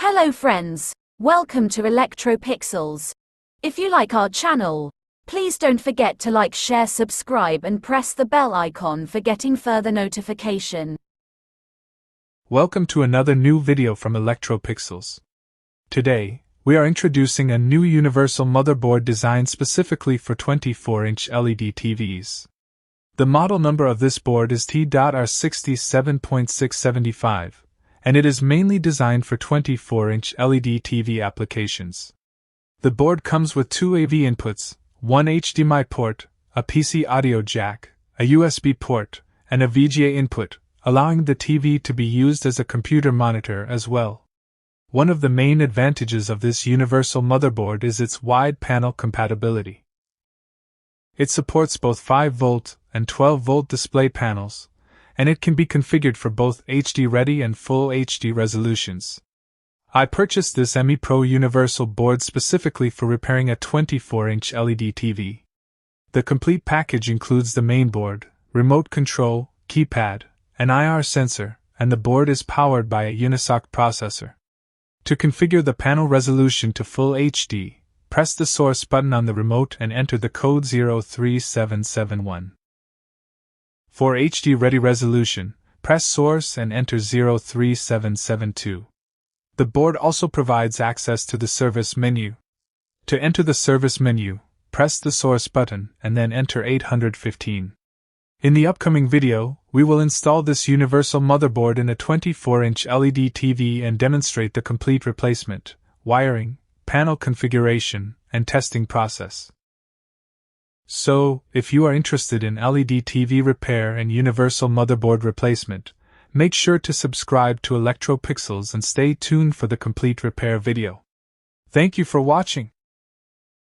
Hello friends, welcome to ElectroPixels. If you like our channel, please don't forget to like, share, subscribe and press the bell icon for getting further notification. Welcome to another new video from ElectroPixels. Today, we are introducing a new universal motherboard designed specifically for 24-inch LED TVs. The model number of this board is T.R67.675. And it is mainly designed for 24-inch LED TV applications. The board comes with two AV inputs, one HDMI port, a PC audio jack, a USB port, and a VGA input, allowing the TV to be used as a computer monitor as well. One of the main advantages of this universal motherboard is its wide panel compatibility. It supports both 5V and 12V display panels, and it can be configured for both HD-ready and Full HD resolutions. I purchased this ME Pro Universal board specifically for repairing a 24-inch LED TV. The complete package includes the mainboard, remote control, keypad, an IR sensor, and the board is powered by a Unisoc processor. To configure the panel resolution to Full HD, press the source button on the remote and enter the code 03771. For HD-ready resolution, press source and enter 03772. The board also provides access to the service menu. To enter the service menu, press the source button and then enter 815. In the upcoming video, we will install this universal motherboard in a 24-inch LED TV and demonstrate the complete replacement, wiring, panel configuration, and testing process. So, if you are interested in LED TV repair and universal motherboard replacement, make sure to subscribe to ElectroPixels and stay tuned for the complete repair video. Thank you for watching.